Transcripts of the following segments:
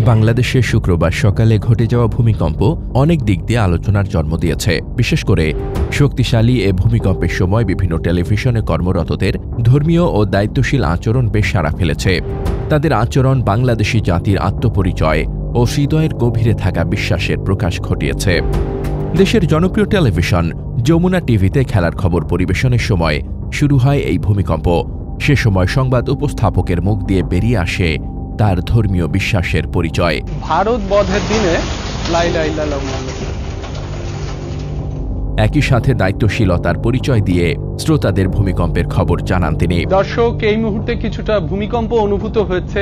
বাংলাদেশে শুক্রবার সকালে ঘটে যাওয়া ভূমিকম্প অনেক দিক দিয়ে আলোচনার জন্ম দিয়েছে। বিশেষ করে শক্তিশালী এ ভূমিকম্পের সময় বিভিন্ন টেলিভিশনে কর্মরতদের ধর্মীয় ও দায়িত্বশীল আচরণ বেশ সাড়া ফেলেছে। তাদের আচরণ বাংলাদেশি জাতির আত্মপরিচয় ও হৃদয়ের গভীরে থাকা বিশ্বাসের প্রকাশ ঘটিয়েছে। দেশের জনপ্রিয় টেলিভিশন যমুনা টিভিতে খেলার খবর পরিবেশনের সময় শুরু হয় এই ভূমিকম্প। সে সময় সংবাদ উপস্থাপকের মুখ দিয়ে বেরিয়ে আসে তার ধর্মীয় বিশ্বাসের পরিচয়। ভারত বধের দিনে একই সাথে দায়িত্বশীলতার পরিচয় দিয়ে শ্রোতাদের ভূমিকম্পের খবর জানান তিনি। দর্শক, এই মুহূর্তে কিছুটা ভূমিকম্প অনুভূত হয়েছে।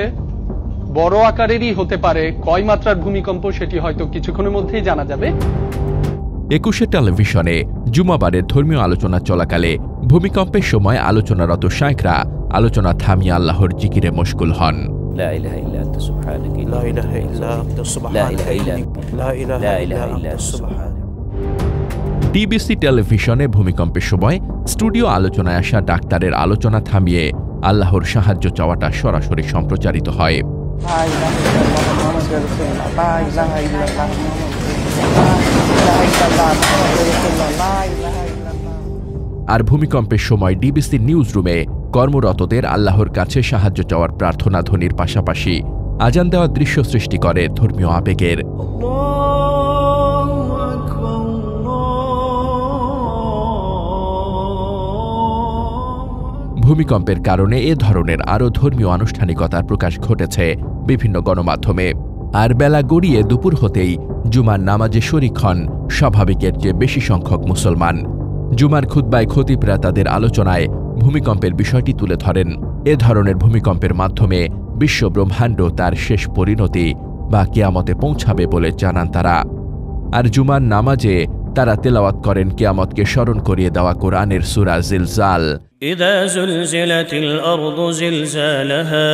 বড় আকারেরই হতে পারে, কয় মাত্রার ভূমিকম্প সেটি হয়তো কিছুক্ষণের মধ্যেই জানা যাবে। ২১ টেলিভিশনে জুমাবারের ধর্মীয় আলোচনা চলাকালে ভূমিকম্পের সময় আলোচনারত শায়খরা আলোচনা থামিয়ে আল্লাহর জিকিরে মশগুল হন। ডিবিসি টেলিভিশনে ভূমিকম্পের সময় স্টুডিও আলোচনায় আসা ডাক্তারের আলোচনা থামিয়ে আল্লাহর সাহায্য চাওয়াটা সরাসরি সম্প্রচারিত হয়। আর ভূমিকম্পের সময় ডিবিসি নিউজ রুমে কর্মরতদের আল্লাহর কাছে সাহায্য চাওয়ার প্রার্থনা ধ্বনির পাশাপাশি আজান দেওয়ার দৃশ্য সৃষ্টি করে ধর্মীয় আবেগের। ভূমিকম্পের কারণে এ ধরনের আরও ধর্মীয় আনুষ্ঠানিকতার প্রকাশ ঘটেছে বিভিন্ন গণমাধ্যমে। আর বেলা গড়িয়ে দুপুর হতেই জুমার নামাজে শরিক হন স্বাভাবিকের চেয়ে বেশি সংখ্যক মুসলমান। জুমার খুতবায় খতিবরা তাদের আলোচনায় ভূমিকম্পের বিষয়টি তুলে ধরেন। এ ধরনের ভূমিকম্পের মাধ্যমে বিশ্ব ব্রহ্মাণ্ড তার শেষ পরিণতি বা কিয়ামতে পৌঁছাবে বলে জানান তারা। আর জুমার নামাজে তারা তেলাওয়াত করেন কিয়ামতকে স্মরণ করিয়ে দেওয়া কোরআনের সূরা জিলজাল। ইযা যুলজিলাতিল আরদু জিলজালাহা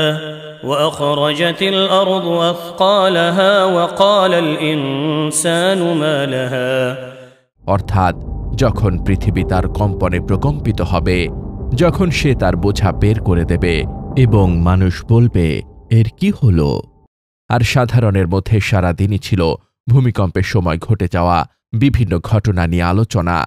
ওয়া আখরাজাতিল আরদু আথকালাহা ওয়া ক্বালাল ইনসানু মা লাহা। অর্থাৎ যখন পৃথিবী তার কম্পনে প্রকম্পিত হবে, যখন সে তার বোঝা বের করে দেবে এবং মানুষ বলবে এর কি হলো। আর সাধারণের মধ্যে সারা দিনই ছিল ভূমিকম্পের সময় ঘটে যাওয়া বিভিন্ন ঘটনা নিয়ে আলোচনা।